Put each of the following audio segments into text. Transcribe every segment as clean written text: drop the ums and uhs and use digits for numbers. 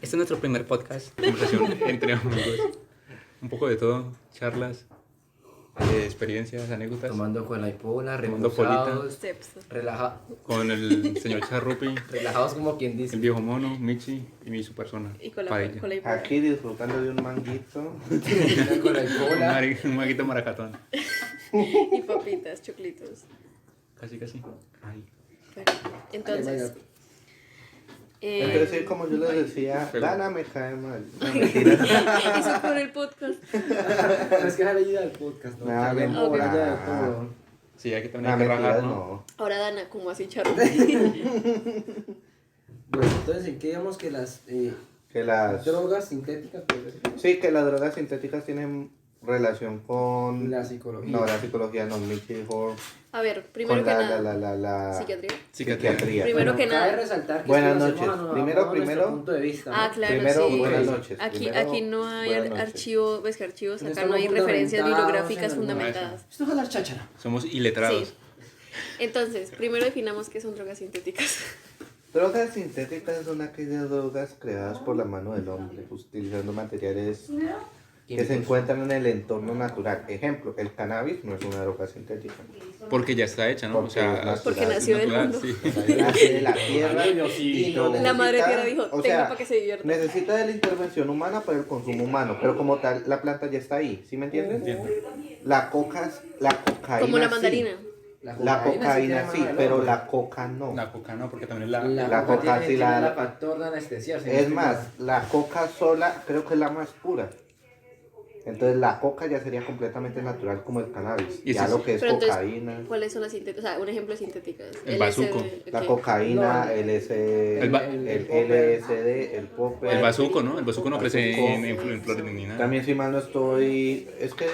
Este es nuestro primer podcast, conversación entre amigos. Un poco de todo, charlas, experiencias, anécdotas. Tomando cola y pola, Tomando reposados, Cepso. Con el señor Charrupi, relajados como quien dice. el viejo mono, Michi y su persona. Y con la Paella. Aquí disfrutando de un manguito. Cola y pola. Un maguito maracatón. Y papitas, choclitos. Casi. Ay. Bueno, entonces. Entonces, sí, como yo les decía, Pero- Dana me cae mal. No, mentiras. Eso por el podcast. Es que dejar ayuda al podcast, ¿no? Nada, Que haya mentira. por allá de todo. Sí, hay que No, también hay que mentiras, rajar, ¿no? no. Ahora Dana, como así charro. Bueno, entonces, ¿en qué digamos que las Que las... drogas sintéticas, pues, Sí, que las drogas sintéticas tienen relación con... la psicología? No, la psicología no, Michi dijo... A ver, primero Con que la nada. Psiquiatría. psiquiatría. Primero que cabe nada. resaltar que Buenas esto lo noches. hacemos a Primero, nuestro punto de vista, ¿no? Ah, claro, Primero, sí. buenas noches. Aquí, Primero, aquí no hay buenas noches. archivo, ves que archivos, No acá estamos no hay referencias fundamentados bibliográficas en alguna fundamentadas. Esto es hablar cháchara. Somos iletrados. Sí. Entonces, primero definamos qué son drogas sintéticas. Drogas sintéticas son aquellas drogas creadas por la mano del hombre, utilizando materiales que se encuentran en el entorno natural. Ejemplo, el cannabis no es una droga sintética. Porque ya está hecha, ¿no? Porque O sea, es natural. Porque nació del natural, mundo. sí. Nace de la tierra y no La madre necesita- tierra dijo, o tengo sea, para que se divierta. necesita de la intervención humana para el consumo humano, pero como tal, la planta ya está ahí, ¿sí me entiendes? Entiendo. La cocaína Como la sí. mandarina. La cocaína sí, tiene pero mano la coca no. La coca no, porque también de obra. la... la coca tiene, sí tiene la- la factor de anestesia. ¿sí? Es más, la coca sola creo que es la más pura. Entonces la coca ya sería completamente natural como el cannabis. Y Ya ese- lo que es Pero entonces, cocaína, ¿cuáles son las sintéticas? O sea, un ejemplo de sintéticas. El bazuco. LSD, la ok. cocaína, No, el LSD, el ba- el popper. LSD, el popper. El bazuco, ¿no? El bazuco no crece Bazuco. en flores ni nada. También si mal no estoy, es que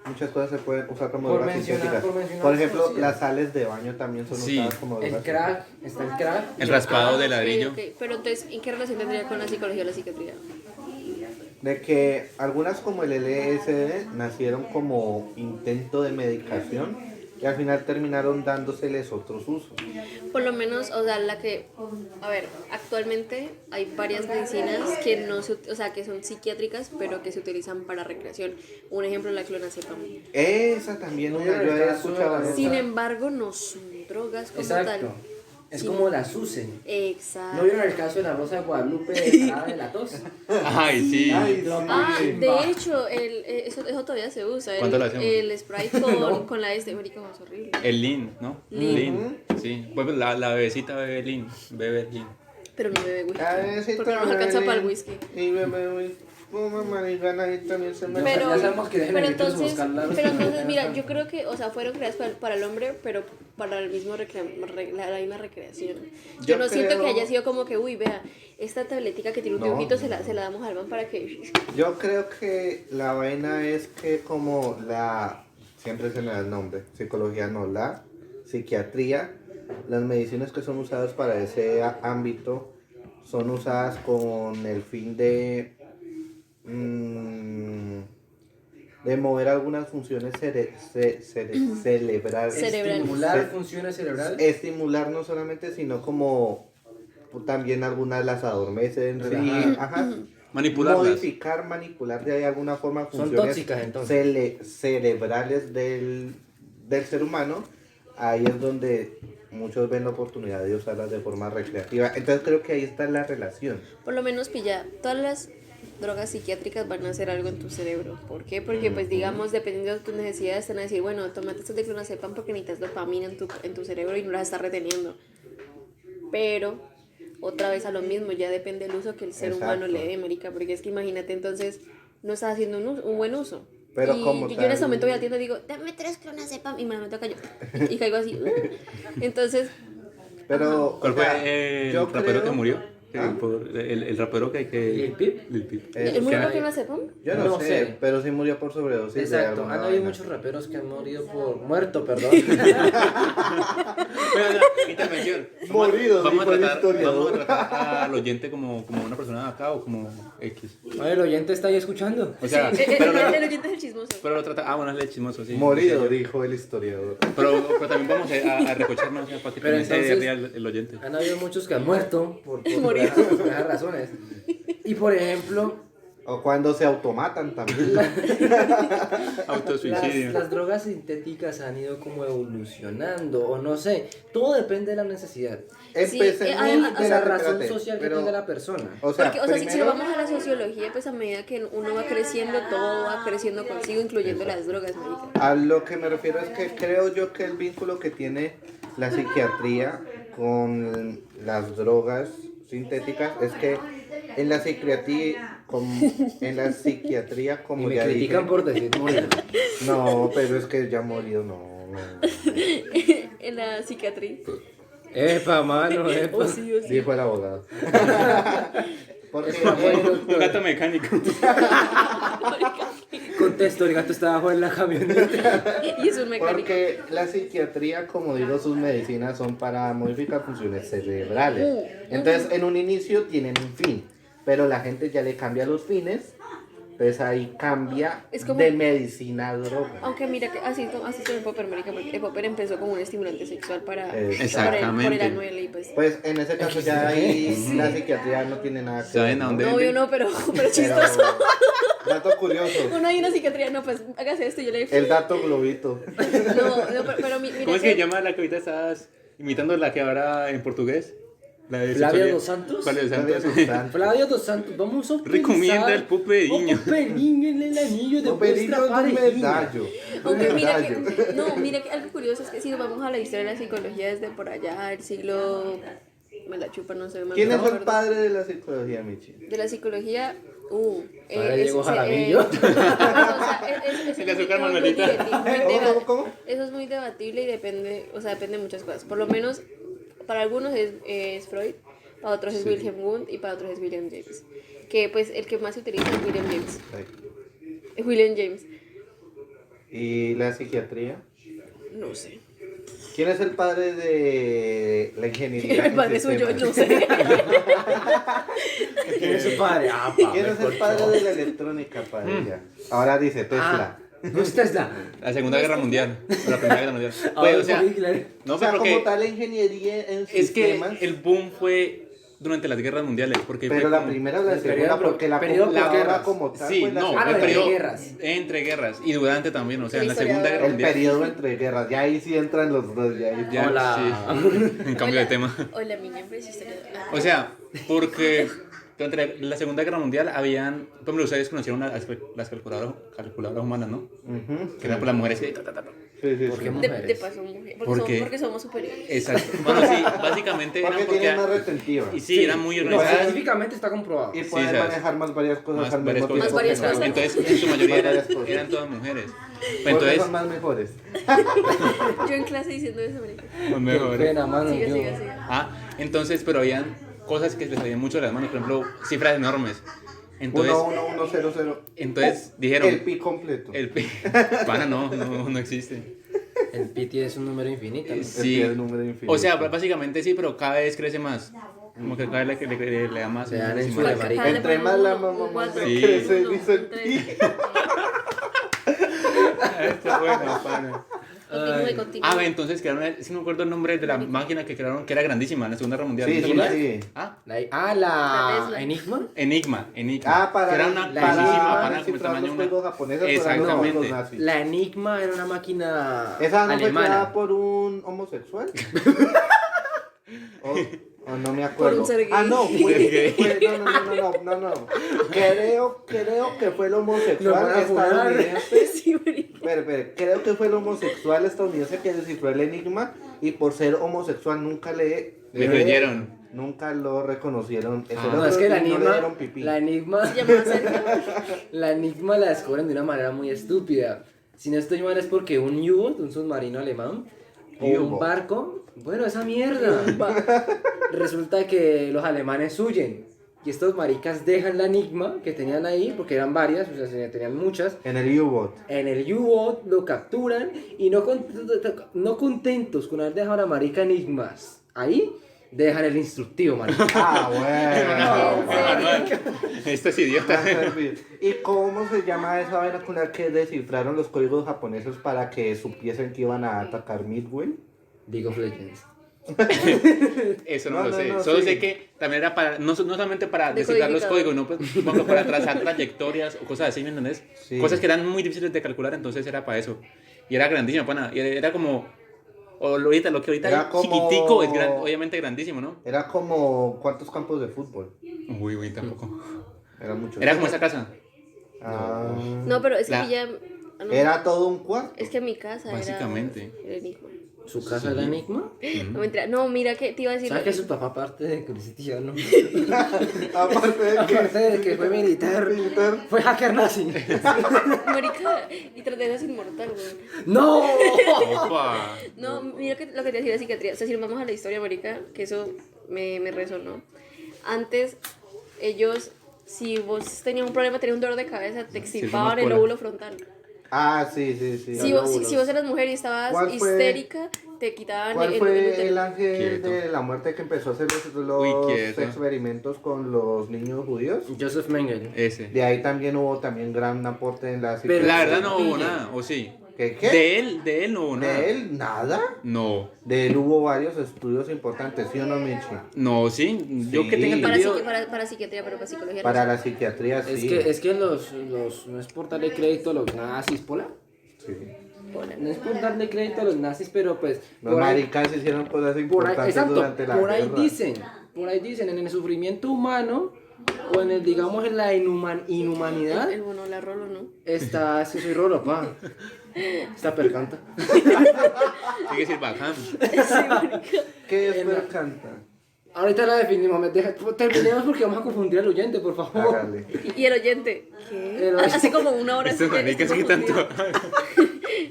muchas cosas se pueden usar como Por drogas mencionar- sintéticas. por mencionar Por ejemplo, cosas. las sales de baño también son Sí. usadas como drogas El crack, está el crack. El raspado de Ok, ladrillo. ok. Pero entonces, ¿en qué relación tendría con la psicología o la psiquiatría? De que algunas como el LSD nacieron como intento de medicación y al final terminaron dándoseles otros usos. Por lo menos, o sea, a ver, actualmente hay varias medicinas que no se, o sea, que son psiquiátricas, pero que se utilizan para recreación. Un ejemplo, la clonazepam. Esa también Muy una, en yo el he caso de escuchado la- esa. Sin embargo, no son drogas como Exacto. tal. Es Sí. como las usen. Exacto. ¿No vieron el caso de la Rosa de Guadalupe de la tos? Ay, sí. Ay, Ah, sí. de hecho, eso todavía se usa. ¿Cuánto lo hacemos? El spray con la marica, es horrible. El lean, ¿no? Lean. Sí. Pues la bebecita bebe lean. Bebe lean. Pero no bebe whisky. A ver si Porque no nos alcanza para el whisky. Y bebé, uy, fuma marihuana y también se me... Pero, Ya sabemos que dejen pero de gritos entonces, buscarla. pero entonces, mira, yo creo que, o sea, fueron creadas para el hombre, pero para el mismo la misma recreación. Yo Yo no siento creo- que haya sido como que, uy, vea, esta tabletica que tiene un No, dibujito no, se la damos al man para que... Yo creo que la vaina es que como siempre se me da el nombre, psicología no, la psiquiatría, las medicinas que son usadas para ese ámbito son usadas con el fin de mover algunas funciones cerebrales. Estimular Se- funciones cerebrales. Estimular no solamente, sino como también algunas las adormecen, sí, Relajar. ajá. Manipularlas. Manipular de alguna forma Son funciones tóxicas, entonces. cerebrales del ser humano. Ahí es donde muchos ven la oportunidad de usarlas de forma recreativa. Entonces creo que ahí está la relación. Por lo menos, pilla, todas las drogas psiquiátricas van a hacer algo en tu cerebro. ¿Por qué? Porque, pues, digamos, dependiendo de tus necesidades, te van a decir, bueno, tómate estos de clonazepam porque necesitas dopamina en tu cerebro y no las estás reteniendo. Pero, otra vez a lo mismo, ya depende del uso que el ser humano Exacto. le dé, marica. Porque es que imagínate, entonces, no estás haciendo un buen uso. Pero y como yo en ese tal- momento voy a la tienda y digo, dame 3 clonazepam y me la meto acá yo. Y caigo así. Entonces, Pero, ¿Cuál o sea, fue el yo rapero creo- que murió? ¿Ah? El rapero que... ¿Lil Peep? Lil Peep. ¿el murió que- por clonazepam? Yo no, No sé, sé. pero sí murió por sobredosis. de Exacto, alguna han habido vaina. muchos raperos que han muerto, perdón. Bueno, intervención. Morido, Vamos dijo el a historiador. tratar al oyente como una persona de acá o como X. A ver, el oyente está ahí escuchando. O sea, Sí, pero, el oyente es el chismoso. pero lo trata... Ah, bueno, es el chismoso, sí. Morido, Sí, dijo el historiador. pero también vamos a recocharnos, o sea, para que Pero también se entonces- ría el oyente. Han habido muchos que han muerto por Murió. esas razones. Y por ejemplo, O cuando se automatan también. Autosuicidio. las drogas sintéticas han ido como evolucionando, o no sé, todo depende de la necesidad Empecemos y de la razón espérate, social que pero, tenga la persona. O sea, Porque, o sea, si primero, lo vamos a la sociología, pues a medida que uno va creciendo, todo va creciendo consigo, incluyendo las drogas, marica. a lo que me refiero es que creo yo que el vínculo que tiene la psiquiatría con las drogas sintéticas es que en la psiquiatría, Y como me ya dije, critican por decir morir. no, pero es que ya murió, no. En la psiquiatría. Epa, mano, epa. O sí, o sí. Dijo el abogado. Porque Un gato mecánico. Contesto, el gato estaba abajo en la camioneta. Y es un mecánico. Porque la psiquiatría, como digo, sus medicinas son para modificar funciones cerebrales. Entonces, en un inicio tienen un fin, pero la gente ya le cambia los fines, entonces ahí cambia Es como- de medicina a droga. Aunque mira que así es el popper, marica, porque el popper empezó como un estimulante sexual para Exactamente. por el anuel y pues. Pues en ese caso ya ahí la psiquiatría no tiene nada que ¿Saben ver. a ¿no? dónde? No, yo no, pero chistoso. Pero, dato curioso, Uno hay una psiquiatría, no, pues hágase esto y yo le digo. el dato globito. No, pero mira ¿Cómo es que se llama la que ahorita estabas imitando la que ahora en portugués? La de ¿Flavia sexualidad. dos Santos? Flavia dos Flavia Santos. dos Santos. Flavio dos Santos, vamos a utilizar... Recomienda el Poperinho. Poperinho en el anillo de Poperinho vuestra es un parejilla. medallo. Aunque mira que, Medallo. no, mira que algo curioso es que si nos vamos a la historia de la psicología desde por allá, el siglo, me la chupa, no sé. ¿Quién no es me el acuerdo. padre de la psicología, Michi? De la psicología, Padre Diego Jaramillo. o sea, es El azúcar un mito muy Manuelita. ¿Cómo? Eso es muy debatible y depende, o sea, depende de muchas cosas. Por lo menos, para algunos es Freud, para otros es Wilhelm Wundt y para otros es William James. Que pues el que más se utiliza es William James. Es William James. ¿Y la psiquiatría? No sé. ¿Quién es el padre de la ingeniería? El padre en suyo, sistemas? no sé. ¿Quién es su padre? Ah, ¿Quién es el padre de la electrónica, padre? Ya. Ahora dice Tesla. ¿No es Tesla? La Segunda Guerra Mundial. O la Primera Guerra Mundial. Ah, Pues, o sea, Hitler. no, o sea, pero como porque tal la ingeniería en es que sistemas. el boom fue durante las guerras mundiales. Porque Pero fue la como- primera o la El segunda, periodo- porque la periodo computadora posguerras. como tal Sí, fue la no, segunda. el entre periodo guerras. entre guerras y durante también, o sea, en la El Segunda Guerra El Mundial. periodo entre guerras, ya ahí sí entran los dos, ya ahí. Ya, Hola. sí. En cambio de tema. Hola, mi nombre es historia. O sea, porque durante la Segunda Guerra Mundial habían, por ejemplo, ustedes conocieron las calculadoras humanas, ¿no? Ujú. Que eran por las mujeres que... Sí, sí, ¿Por qué sí. mujeres? De paso, mujer. ¿Por qué? Porque somos superiores. Exacto. Bueno, sí, básicamente Porque eran porque... tienen más retentiva. Y sí, eran muy No, organizadas. científicamente está comprobado. Y Sí, pueden ¿sabes? manejar más varias cosas Más al varias mismo cosas. tiempo. Más varias que cosas. Entonces, en su mayoría Varias cosas. eran todas mujeres. Porque Entonces, son más mejores. Yo en clase diciendo eso, marica. son mejores. Pena, mano. Sigue, yo- sigue, sigue. Ah, entonces, pero habían cosas que les salían mucho de las manos, por ejemplo, cifras enormes. Entonces, 11100. entonces dijeron, El pi completo. el pi- Pana, no existe. El pi es un número infinito. ¿no? Sí. El número infinito. O sea, básicamente sí, pero cada vez crece más. Como que cada vez le da más. Se dan en y su más. de marica. Cada le Entre ponen más la uno, mamá un cuatro, Sí. crece, uno, dice el un tres. pi. Esto es bueno, pana. Continúe, continúe. Ah, entonces crearon, sí me acuerdo el nombre de la máquina que crearon, que era grandísima en la Segunda Guerra Mundial. Sí, ¿No sí, te acuerdas? sí. Ah, La La Tesla. Enigma. Enigma. Ah, para, Que era una la grandísima, Enigma, pana, como el descifrar tamaño los de una... códigos japoneses para los Exactamente. códigos nazis. La Enigma era una máquina ¿Esa no fue alemana. creada por un homosexual? o no me acuerdo. Por un ser gay. Ah, no, Gay. no. Creo que fue el Lo homosexual van a funar. estadounidense. Sí, marica. Espere, creo que fue el homosexual estadounidense que descifró el enigma y por ser homosexual nunca Le creyeron. Nunca lo reconocieron. Ese Ah. No, es que no le dieron pipí. la Enigma, Se llama Sergio. la Enigma la descubren de una manera muy estúpida. Si no estoy mal es porque un U-boat, un submarino alemán, o un U-boat. barco, bueno, esa mierda. Resulta que los alemanes huyen y estos maricas dejan la Enigma que tenían ahí, porque eran varias, o sea, tenían muchas. En el U-boat. En el U-boat lo capturan y no contentos con haber dejado a la marica Enigmas ahí, dejan el instructivo, marica. Ah, bueno. Estos Va a idiotas. servir. ¿Y cómo se llama esa vaina con la que descifraron los códigos japoneses para que supiesen que iban a atacar Midway? League of Legends. Eso no, No, lo no, sé. no, Solo sí. sé que también era para, no solamente para descifrar los Decodificador. códigos, no pues, supongo para trazar trayectorias o cosas así, ¿me entendés? Sí. Cosas que eran muy difíciles de calcular, entonces era para eso. Y era grandísimo, pana. Y era como, lo que ahorita Era es como- chiquitico es obviamente grandísimo, ¿no? Era como, ¿cuántos campos de fútbol? Uy, tampoco. Era mucho. Era como esa casa. Ah, No, pero es que La- ya... ah, no. Era todo un cuarto. Es que mi casa Básicamente. era enigma. ¿Su casa era Enigma? No, mentira. No, mira que te iba a decir... ¿Sabes que su papá, aparte de cristiano, Aparte de que aparte de que fue militar, fue hacker nazi? Marica, y traté de ser inmortal, güey. ¡No! Opa. No, mira lo que te decía de psiquiatría. O sea, si nos vamos a la historia, marica, que eso me resonó. Antes, ellos, si vos tenías un problema, tenías un dolor de cabeza, te extirpaban el pola. lóbulo frontal. Ah, sí. Si vos eras mujer y estabas ¿Cuál fue- histérica, te quitaban ¿Cuál el fue útero. el ángel Quieto. de la muerte que empezó a hacer los Uy, quieto. experimentos con los niños judíos? Joseph Mengele. Ese. De ahí también hubo gran aporte en la Pero La psiquiatría. verdad no hubo Pille. nada, ¿o sí? ¿Qué? De él no hubo nada. ¿De él? ¿Nada? No. De él hubo varios estudios importantes, ¿sí o no, Michi? No, sí. Yo Sí. que tenga Para, entendido. para psiquiatría, pero para psicología Para no. la psiquiatría, sí. Es que no es por darle crédito a los nazis, Pola. Sí. No es por darle crédito a los nazis, pero pues. Los por ahí- maricas hicieron cosas Por ahí, importantes exacto, durante la por ahí guerra. dicen, en el sufrimiento humano o en el, digamos, en la inhumanidad, El bueno, la rolo, ¿no? está, es que soy rolo, pa. Está percanta. Tiene que ser bacán. ¿Qué es En la- percanta? Ahorita la definimos, terminemos porque vamos a confundir al oyente, por favor. Hágale. Y el oyente, ¿qué? El oyente. Hace como una hora. Estos estoy maricas que tanto.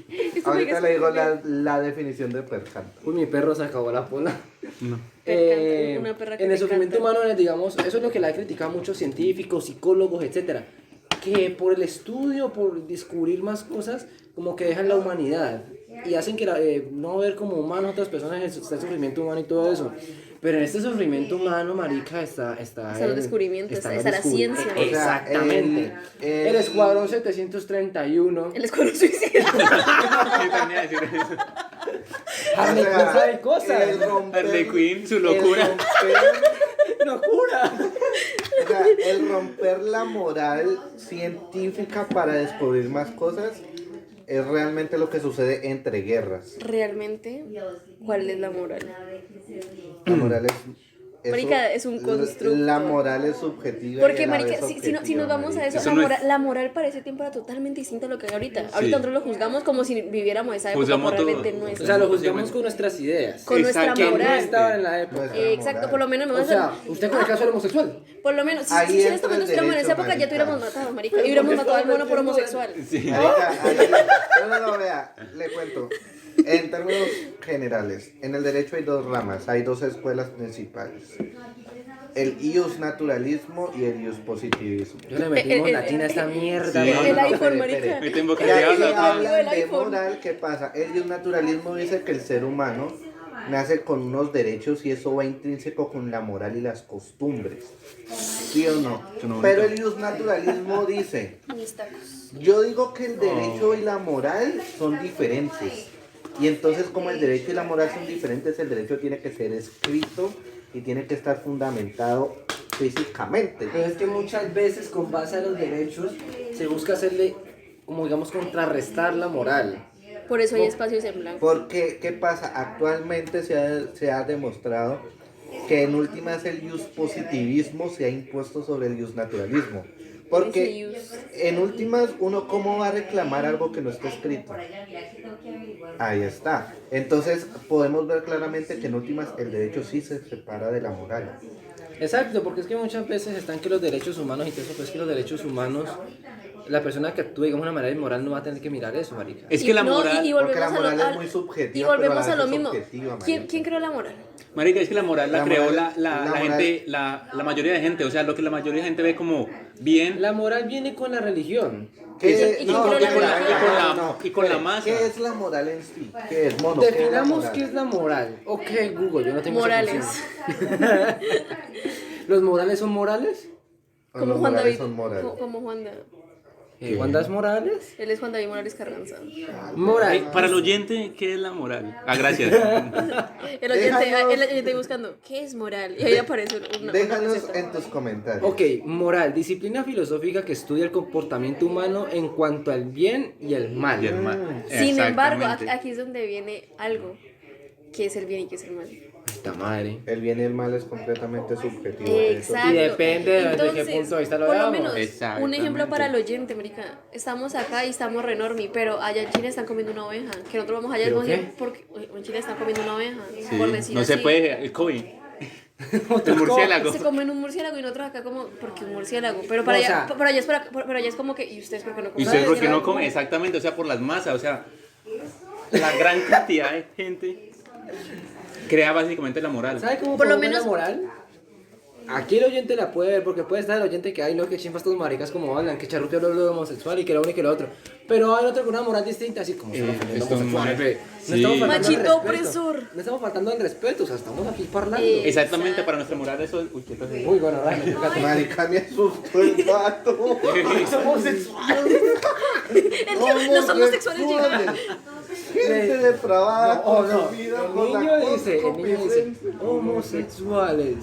Este Ahorita le digo la definición de percanta. Uy, mi perro se acabó la pola. No. Una perra que En el te sufrimiento canta. humano, digamos, eso es lo que le ha criticado muchos científicos, psicólogos, etcétera, que por el estudio, por descubrir más cosas, como que dejan la humanidad y hacen que no ver como humanos otras personas está el sufrimiento humano y todo eso. Pero en este sufrimiento humano, marica, está los descubrimientos, está la ciencia. O sea, Exactamente. El Escuadrón 731. El escuadrón suicida. Yo también iba a decir eso. Harley Quinn sabe cosas. El romper, Harley Quinn, su el locura. romper- ¡Locura! o sea, el romper la moral científica para descubrir más cosas es realmente lo que sucede entre guerras. Realmente, ¿cuál es la moral? La moral Marica, es un constructo. La moral es subjetiva. y Porque, a la marica, vez si nos vamos a objetiva, eso, Eso la, no es- la moral para ese tiempo era totalmente distinta a lo que hay ahorita. Ahorita Sí. nosotros lo juzgamos como si viviéramos esa época, Juzgamos pero realmente todo. no es. O sea, lo juzgamos con nuestras ideas. Con nuestra Exacto. Que no moral. estaban en la época. Nuestra Exacto, moral. por lo menos no O sea, usted con el caso del homosexual. por lo menos, si Ahí en este entra momento el estuviéramos en esa derecho, época, ya te hubiéramos marica. matado, marica. Y hubiéramos matado al mono por homosexual. Sí. Marica, no, vea, le cuento. En términos generales, en el derecho hay dos ramas, hay dos escuelas principales. El ius naturalismo y el ius positivismo. Yo le metimos El- latina a esta mierda. Sí. mano. El iPhone, espere, marica. espere. Me tengo que Ya hablar, que pa. hablan El de iPhone. moral, ¿qué pasa? El ius naturalismo dice que el ser humano nace con unos derechos y eso va intrínseco con la moral y las costumbres. ¿Sí o no? Suena Pero bonito. el ius naturalismo dice, Mis tacos. yo digo que el derecho y la moral son diferentes. Y entonces como el derecho y la moral son diferentes, el derecho tiene que ser escrito y tiene que estar fundamentado físicamente. Pero es que muchas veces con base a los derechos se busca hacerle, como digamos, contrarrestar la moral. Por eso hay espacios en blanco. Porque, ¿qué pasa? Actualmente se ha demostrado que en últimas el ius positivismo se ha impuesto sobre el ius naturalismo. Porque Ese ius. en últimas uno cómo va a reclamar algo que no está escrito. Ahí está. Entonces podemos ver claramente que en últimas el derecho sí se separa de la moral. Exacto, porque es que muchas veces están que los derechos humanos y todo eso, pues que los derechos humanos, la persona que actúe, digamos, de una manera inmoral no va a tener que mirar eso, marica. Es que la No, moral. y Porque la volvemos moral a lo, es muy subjetiva, y volvemos pero a la a lo vez es mismo. objetiva, ¿Quién, marica. ¿Quién creó la moral? Marica, es que la moral la La creó moral- la la gente, la mayoría de gente. O sea, lo que la mayoría de gente ve como bien. La moral viene con la religión. ¿Qué- ¿Y quién creó la moral? Y con la masa. ¿Qué es la moral en sí? ¿Qué es mono? ¿Qué es la Definamos moral? qué es la moral. Ok, Google, yo no tengo esa Morales. función. ¿Los morales son morales? O Como los Juan morales David. son morales. Como Juan David. Wanda es Morales. Él es Juan David Morales Carranza. Morales. Para el oyente, ¿qué es la moral? Ah, gracias. El oyente buscando, ¿qué es moral? Y ahí aparece una Déjanos receta. en tus comentarios. Ok, moral, disciplina filosófica que estudia el comportamiento humano en cuanto al bien y el mal. Y el mal. Sin embargo, Exactamente. aquí es donde viene algo, que es el bien y que es el mal. Esta madre. El bien y el mal es completamente subjetivo. Exacto. Y depende de Entonces, qué punto de vista lo por lo veamos. menos, un Exactamente. ejemplo para el oyente, marica. Estamos acá y estamos renormi, pero allá en Chile están comiendo una oveja. Que nosotros vamos allá y ¿Pero vamos a qué? decir, porque en Chile están comiendo una oveja. Sí, Por decir no así. se puede, el COVID. El murciélago. Se comen un murciélago y nosotros acá como, porque un murciélago. Pero para O allá, sea, pero allá es pero allá es como que, ¿y ustedes por qué no ¿Y comen? ustedes por qué no ¿Sabes? comen? Exactamente, o sea, por las masas, o sea, la gran cantidad de gente crea básicamente la moral. ¿Sabe cómo Por lo promueve menos- la moral? Aquí el oyente la puede ver, porque puede estar el oyente que hay, no, que chimpas estos maricas como hablan, que charrupia habla de lo homosexual y que lo uno y que lo otro. Pero hay otro con una moral distinta, así como estamos ofendiendo esto homosexuales, no- ve. sí. No estamos faltando al Machito respeto. opresor. No estamos faltando al respeto, o sea, estamos aquí parlando. Exactamente, para nuestra moral eso es... Uy, ¿qué tal? Uy, bueno, dale, fíjate. Marica, me asustó el gato. Somos sexuales. Los homosexuales llegan. Gente depravada No, con no. su vida El por la niño dice, concupiscencia. homosexuales,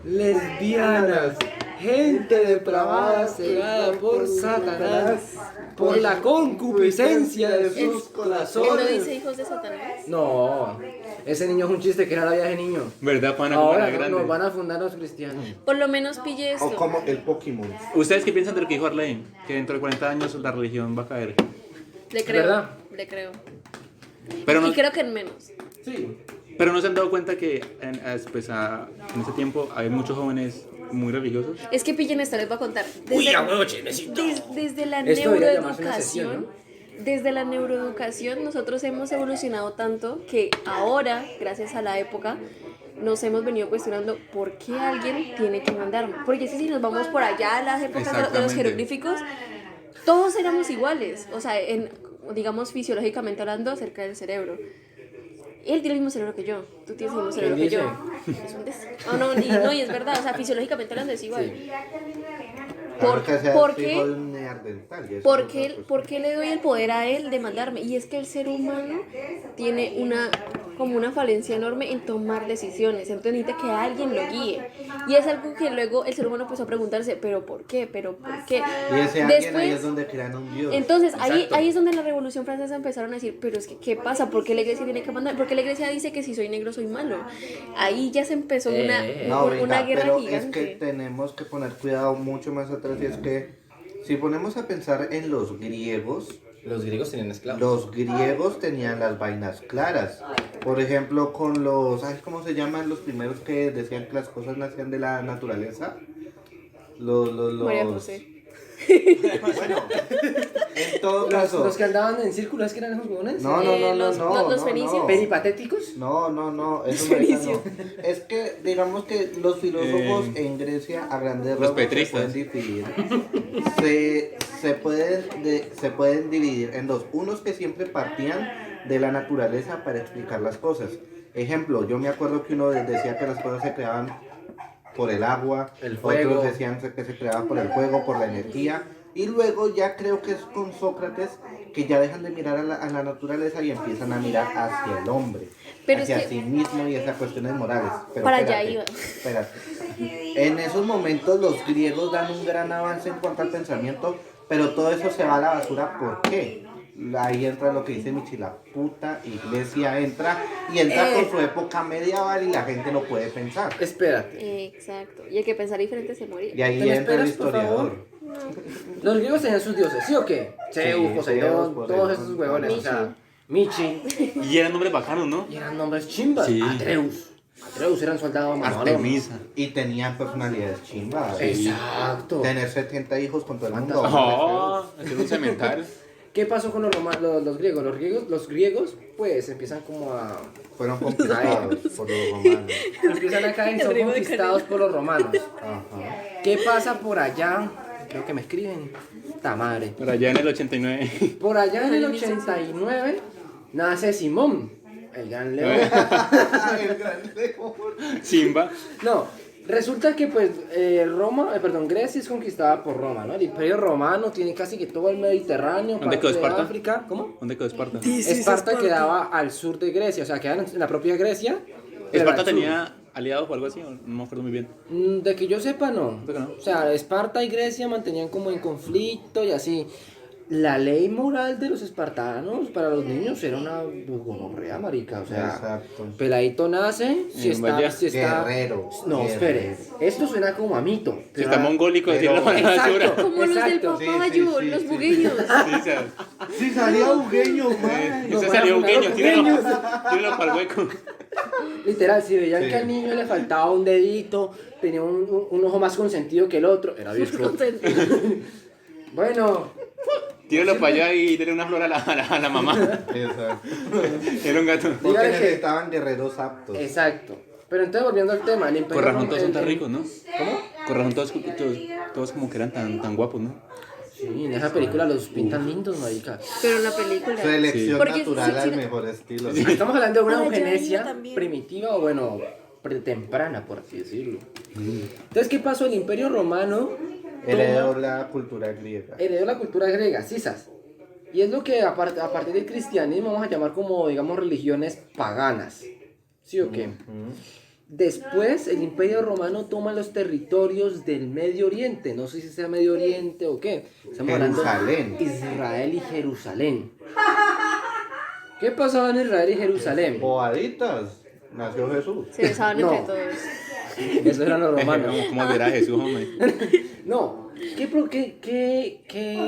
lesbianas, gente depravada cegada por Satanás, por la concupiscencia de sus Él no corazones. dice hijos de Satanás. No, ese niño es un chiste que era la vida de niño. ¿Verdad, pana? Como Ahora era grande. nos van a fundar los cristianos. Por lo menos pille O esto. como el Pokémon. ¿Ustedes qué piensan de lo que dijo Arlene? Que dentro de 40 años la religión va a caer. Le creo. ¿Verdad? Le creo. Pero no, Y creo que en menos. Sí. pero no se han dado cuenta que en ese tiempo hay muchos jóvenes muy religiosos. Es que pillen esto, les voy a contar. Desde la Esto debería llamarse una sesión, neuroeducación, desde la neuroeducación, nosotros hemos evolucionado tanto que ahora, gracias a la época, nos hemos venido cuestionando por qué alguien tiene que mandarme. Porque si nos vamos por allá a las épocas de los Exactamente. jeroglíficos, todos éramos iguales. O sea, digamos fisiológicamente hablando acerca del cerebro. Él tiene el mismo cerebro que yo, tú tienes el mismo cerebro que dice? yo. Es un no, y es verdad, o sea, fisiológicamente hablando es igual. Ahora que seas ¿Por hijo qué? de un neandertal, y eso ¿Por es qué, otra cosa. por qué le doy el poder a él de mandarme? Y es que el ser humano tiene como una falencia enorme en tomar decisiones, entonces necesita que alguien lo guíe. Y es algo que luego el ser humano empezó a preguntarse, ¿pero por qué? ¿Pero por qué? Y ese alguien ahí es donde crean un dios. Entonces, Exacto. ahí es donde la Revolución Francesa empezaron a decir, pero es que, ¿qué pasa? ¿Por qué la iglesia tiene que mandar? ¿Por qué la iglesia dice que si soy negro soy malo? Ahí ya se empezó No, una venga, guerra pero gigante. es que tenemos que poner cuidado mucho más atrás, y es que si ponemos a pensar en los griegos, Los griegos tenían esclavos. los griegos tenían las vainas claras. Por ejemplo, con los, ¿sabes cómo se llaman los primeros que decían que las cosas nacían de la naturaleza? Los... María José. Bueno, en todo caso... Los que andaban en círculo, ¿es que eran esos huevones? No, los fenicios. ¿Peripatéticos? No, eso no es, no. Es que digamos que los filósofos en Grecia a grandes los rasgos se petristas. pueden dividir. Se pueden dividir en dos. Unos que siempre partían de la naturaleza para explicar las cosas. Ejemplo, yo me acuerdo que uno decía que las cosas se creaban por el agua, El fuego. otros decían que se creaban por el fuego, por la energía. Y luego ya creo que es con Sócrates que ya dejan de mirar a la naturaleza y empiezan a mirar hacia el hombre, Pero hacia es que- sí mismo y esas cuestiones morales. Pero Para allá espérate, iba. espérate. En esos momentos los griegos dan un gran avance en cuanto al pensamiento, pero todo eso se va a la basura. ¿Por qué? Ahí entra lo que dice Michi, la puta iglesia entra y entra con su época medieval y la gente no puede pensar. Espérate. Exacto. Y el que pensar diferente se moría. Y ahí ¿Te me entra el esperas, por favor? historiador. Los griegos tenían sus dioses, ¿sí o qué? Zeus, Sí, Poseidón, Zeus, todos Poseidón, esos huevones, o sea, Michi. Y eran nombres bacanos, ¿no? Y eran nombres chimbas. Sí. Atreus era un soldado mamado. Artemisa. Y tenían personalidades chimbas. Exacto. Tener 70 hijos con todo el mundo. Oh, hacer un cementerio. ¿Qué pasó con los griegos? Los griegos, pues, empiezan como a... Fueron conquistados por los romanos. Empiezan a caer y son El ritmo de conquistados por los romanos. Ajá. ¿Qué pasa por allá? Creo que me escriben. Ta madre. Por allá en el 89. Por allá en el 89 nace Simón, el gran león. El gran león. Simba. No, Resulta que pues Grecia es conquistada por Roma, ¿no? El Imperio Romano tiene casi que todo el Mediterráneo, ¿Dónde parte quedó de Esparta? África. ¿Cómo? ¿Dónde quedó Esparta? Esparta quedaba al sur de Grecia, o sea, quedaba en la propia Grecia. pero ¿Esparta al sur. tenía aliados o algo así? No me acuerdo muy bien. De que yo sepa, no. ¿De que no? O sea, Esparta y Grecia mantenían como en conflicto y así. La ley moral de los espartanos para los niños era una gonorrea, marica. O sea, Exacto. peladito nace, vaya. si está... Guerrero. No, espere. Esto suena como a mito. Si pero- está mongólico, pero- decirlo a la basura. Exacto. Como los del Exacto. papayo, Sí, sí, los sí. bugueños. Sí, o sea, Sí, salía bugueño, man. No, ese para salió un funar guiño, los tíralo, bugueños. tíralo para el hueco. Literal, si veían Sí. que al niño le faltaba un dedito, tenía un ojo más consentido que el otro, era visco. Bueno, Tíralo para allá y dale una flor a la mamá. Exacto. Era un gato. Porque Dígale que- necesitaban guerreros aptos. exacto. Pero entonces volviendo al tema, el imperio Con razón todos son el- tan ricos, ¿no? ¿Cómo? Con razón todos como que eran tan guapos, ¿no? Sí, en esa película los pintan lindos, marica. Pero en la película. Selección Porque natural si- al si- mejor estilo. Estamos hablando de una Ah, ya eugenesia iba también. primitiva o bueno, temprana, por así decirlo. Entonces, ¿qué pasó? El imperio romano Heredó la cultura griega. heredó la cultura griega, sisas. Y es lo que a partir del cristianismo vamos a llamar como, digamos, religiones paganas. ¿Sí o qué? Después el Imperio Romano toma los territorios del Medio Oriente, no sé si sea Medio Oriente o qué. Estamos Jerusalén. hablando de Israel y Jerusalén. ¿Qué pasaba en Israel y Jerusalén? Bobaditas. Nació Jesús. Se besaban No. entre todos. Eso eran los romanos. ¿Cómo verá Jesús, hombre? No, ¿qué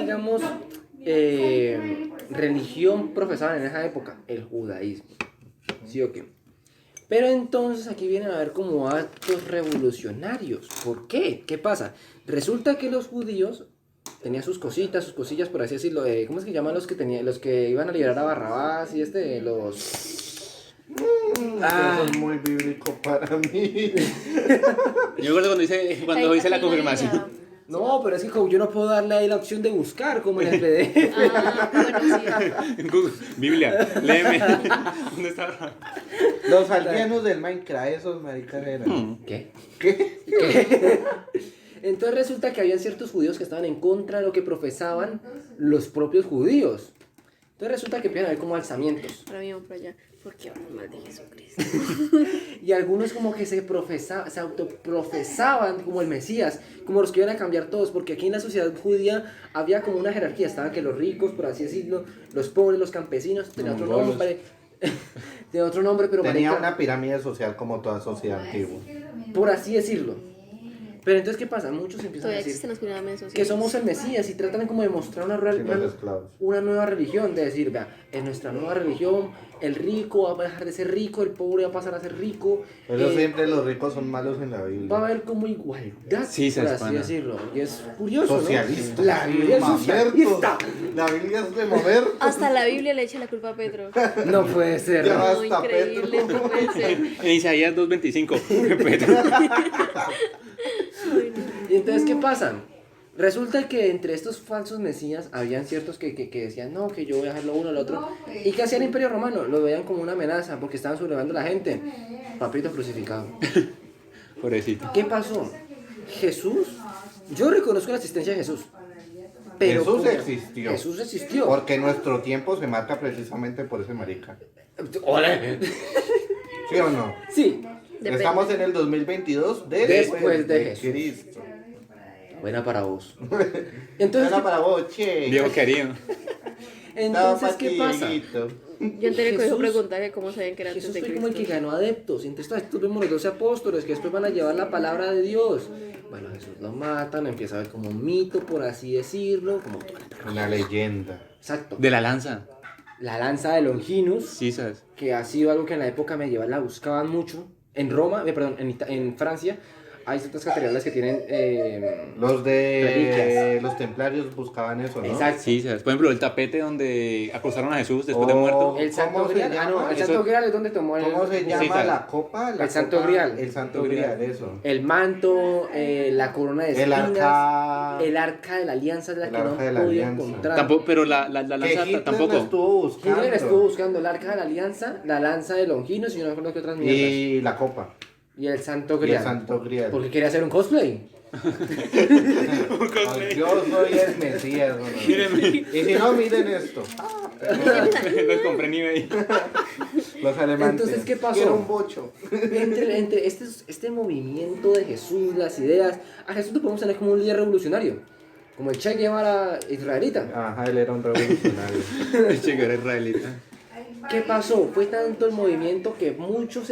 digamos, religión profesaban en esa época? El judaísmo. ¿Sí o qué? Pero entonces aquí vienen a ver como actos revolucionarios. ¿Por qué? ¿Qué pasa? Resulta que los judíos tenían sus cositas, sus cosillas, por así decirlo. ¿Cómo es que llaman los que iban a liberar a Barrabás y los... Eso es muy bíblico para mí. Yo me acuerdo cuando hice la confirmación. No, pero es que como yo no puedo darle ahí la opción de buscar como en el PDF. Ah, bueno, sí. Google, Biblia, léeme. ¿Dónde está? Los aldeanos del Minecraft, esos maricas eran. ¿Qué? ¿Qué? Entonces resulta que habían ciertos judíos que estaban en contra de lo que profesaban los propios judíos. Entonces resulta que empiezan a haber como alzamientos. Ahora mismo por allá. ¿Por qué hablan mal de Jesucristo? Y algunos como que se autoprofesaban como el Mesías, como los que iban a cambiar todos, porque aquí en la sociedad judía había como una jerarquía. Estaban que los ricos, por así decirlo, los pobres, los campesinos, tenía otro Mongolos. nombre. Tenía otro nombre, pero Tenía marica, una pirámide social como toda sociedad antigua. por así decirlo. Pero entonces, ¿qué pasa? Muchos empiezan a Todavía decir existen las pirámides sociales. que somos el Mesías y tratan como de mostrar Y los esclavos. una nueva religión, de decir, vea, en nuestra nueva religión el rico va a dejar de ser rico, el pobre va a pasar a ser rico. Pero eh, siempre los ricos son malos en la va a Biblia. haber como igualdad, Sí, se por así espana. decirlo. Y es curioso, Socialista. ¿no? La Biblia es socialista. La Biblia es de mover. Hasta la Biblia le echa la culpa a Pedro. No puede ser. Ya. ¿no? No, Hasta increíble, Pedro. no puede ser. En Isaías 2.25. Pedro. Y entonces, ¿qué pasa? Resulta que entre estos falsos mesías habían ciertos que decían, no, que yo voy a hacer lo uno, lo otro. ¿Y qué hacía el Imperio Romano? Lo veían como una amenaza porque estaban sublevando a la gente. Papito crucificado. Pobrecito. ¿Qué pasó? Jesús, yo reconozco la existencia de Jesús. Pero Jesús como- existió. Jesús existió. Porque nuestro tiempo se marca precisamente por ese marica. ¡Ole! ¿Sí o no? Sí, Depende. Estamos en el 2022 Después de Jesús. Cristo. buena para vos. Entonces, Era para vos, che. Diego querido. entonces ¿qué pasa? Yo en el colegio Jesús- preguntar cómo sabían que era antes Jesús de fue Cristo. como el que ganó adeptos. Y entonces estos vemos los 12 apóstoles que después van a llevar la palabra de Dios. Bueno, Jesús lo matan, empieza a ver como un mito, por así decirlo. Como Una leyenda. exacto. De la lanza. La lanza de Longinus, Sí, ¿sabes? que ha sido algo que en la época medieval la buscaban mucho. En Roma, perdón, en Francia, hay ciertas catedrales que tienen. Los de Reliquias. los templarios buscaban eso, ¿no? Exacto. Sí, ¿sabes? Por ejemplo, el tapete donde acosaron a Jesús después de Oh. muerto. El Santo ¿Cómo se Grial. Ah, no, llama? el Eso- Santo Grial es donde tomó el. ¿Cómo se llama claro. la copa? La El Santo copa- Grial. El Santo Grial, eso. El manto, la corona de El espinas, arca. el arca de la alianza es la El que no arca de la podía alianza. encontrar. Tampoco, pero la Que lanza Hitler tampoco. lo estuvo buscando. Hitler estuvo buscando el arca de la alianza, la lanza de Longinos y no me acuerdo qué otras mierdas. Y la copa. Y el Santo Y el Grial. Santo Grial. Porque quería hacer un cosplay. Ay, yo soy el Mesías. ¿No? Mírenme. Y si no, miren esto. Los compré en eBay. Los alemanes. Entonces, ¿qué pasó? Quiero un bocho. Entre este movimiento de Jesús, las ideas, a Jesús lo podemos tener como un líder revolucionario, como el Che Guevara israelita. Ajá, él era un revolucionario. El Che Guevara israelita. ¿Qué pasó? Fue tanto el movimiento que muchos,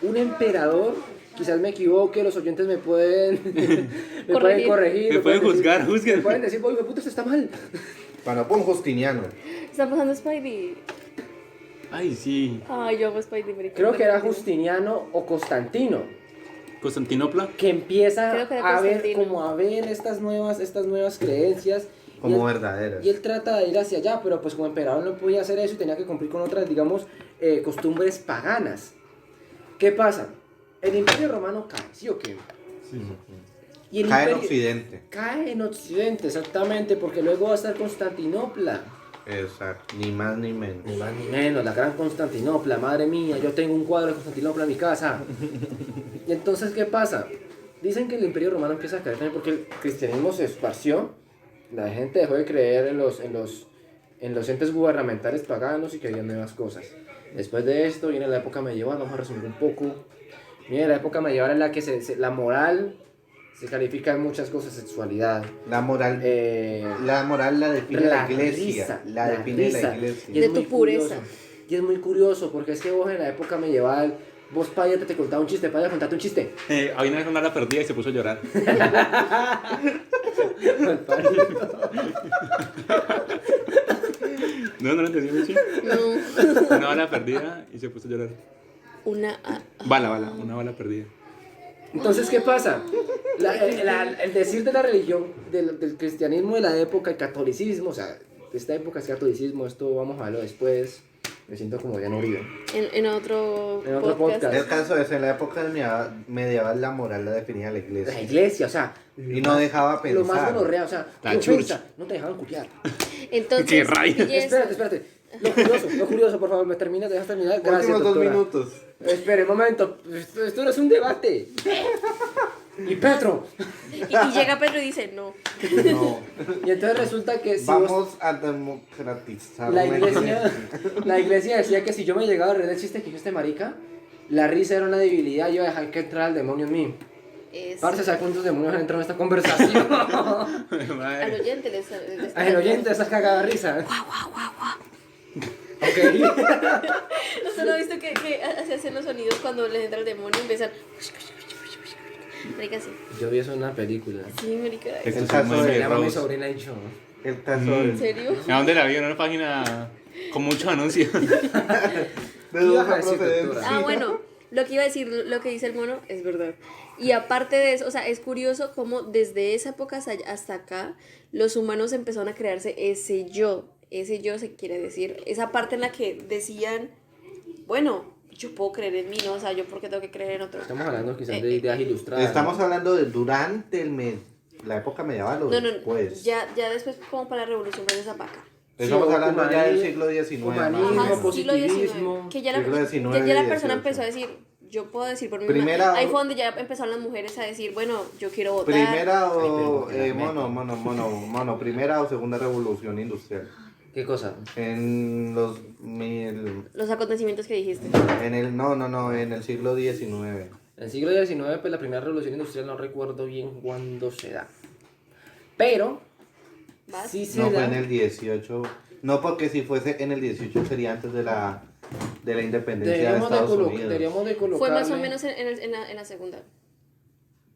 un emperador, quizás me equivoque, los oyentes me pueden, pueden corregir. Me pueden decir- juzgar, juzguen. Me pueden decir, oye, puto, esto está mal. Bueno, pon Justiniano. Está pasando Spidey. Ay, sí. Ay, yo amo Spidey. marica. Creo que era Justiniano o Constantino, Constantinopla. que empieza Creo que era a ver, Constantino. como a ver estas nuevas creencias. Como y él- verdaderas. Y él trata de ir hacia allá, pero pues como emperador no podía hacer eso y tenía que cumplir con otras, digamos, costumbres paganas. ¿Qué pasa? El Imperio Romano cae, ¿sí o qué? Y el Cae en imperio- Occidente. Cae en Occidente, exactamente, porque luego va a estar Constantinopla. Exacto. Ni más ni menos. Ni más ni menos, la gran Constantinopla, madre mía, yo tengo un cuadro de Constantinopla en mi casa. Y entonces, ¿qué pasa? Dicen que el Imperio Romano empieza a caer también porque el cristianismo se esparció, la gente dejó de creer en los entes gubernamentales paganos y querían nuevas cosas. Después de esto viene la época medieval, vamos a resumir un poco. Viene la época medieval en la que la moral se califica en muchas cosas, sexualidad, La moral. La moral la define la iglesia. risa, La define risa. la iglesia. Y es De muy tu pureza. curioso. Y es muy curioso porque es que vos en la época medieval, vos Paya te contaba un chiste, Paya, contate un chiste. Había una vez una la perdida y se puso a llorar. No lo entendí, Michi. No. Una bala perdida y se puso a llorar. Una. Una bala perdida. Entonces, ¿qué pasa? El decir de la religión, del cristianismo de la época, el catolicismo, o sea, de esta época es catolicismo, esto vamos a verlo después. Me siento como ya no Uribe. En otro En otro podcast. El caso es, en la época medieval la moral la definía la La iglesia. iglesia, o sea. Y no dejaba Lo más pensar. gonorrea, o sea, La tu church. ofensa, no te dejaban copiar. Entonces, ¡Qué rayos! belleza. Espérate. Lo curioso, por favor, ¿me dejas terminar? Gracias, Últimos 2 doctora. minutos. Espere, un momento, esto no es un debate. Y Petro. Y llega Pedro y dice, no. No. Y entonces resulta que si Vamos a democratizar la iglesia decía que si yo me llegaba a reír del chiste que dijo este marica, la risa era una debilidad, yo iba a dejar que entrara el demonio en mí. Es, Parce, ¿sabes cuántos demonios han entrado en esta conversación? al oyente les Al oyente, esa cagada de risa. Ok. ¿No solo has visto que se hacen los sonidos cuando les entra el demonio? Empiezan. Marica, sí. Yo vi eso en una película. Sí, marica. Esto El es caso muy de- Se Emily llama Mi Rose. sobrina y yo. El caso ¿En es. serio? ¿A dónde la vi? En una página con muchos anuncios. De ¿Qué dudosa ibas a decir, procedencia. doctora? Ah, bueno, lo que iba a decir, lo que dice el mono es verdad. Y aparte de eso, o sea, es curioso cómo desde esa época hasta acá, los humanos empezaron a crearse ese yo se quiere decir, esa parte en la que decían, bueno, yo puedo creer en mí, ¿no? O sea, yo por qué tengo que creer en otro. Estamos hablando quizás de ideas ilustradas. Estamos hablando de durante la época medieval o No, después. ya después como para la revolución francesa para acá. Estamos Sí, hablando ya del humanismo, siglo XIX. humanismo, más o Ajá, menos. siglo positivismo, XIX, que ya la, siglo XIX, ya la persona XVIII. empezó a decir, yo puedo decir por mí Primera misma. o- Ahí fue donde ya empezaron las mujeres a decir, bueno, yo quiero votar. Primera o Ay, pero primera o segunda revolución industrial. ¿Qué cosa? En los Los acontecimientos que dijiste. en el siglo XIX. En el siglo XIX, pues la primera revolución industrial no recuerdo bien cuándo se da. Pero, ¿Vas? sí se No fue da. en el 18. No, porque si fuese en el 18 sería antes de la independencia de Estados Unidos. Deberíamos de Fue colocarle... más o menos en la segunda.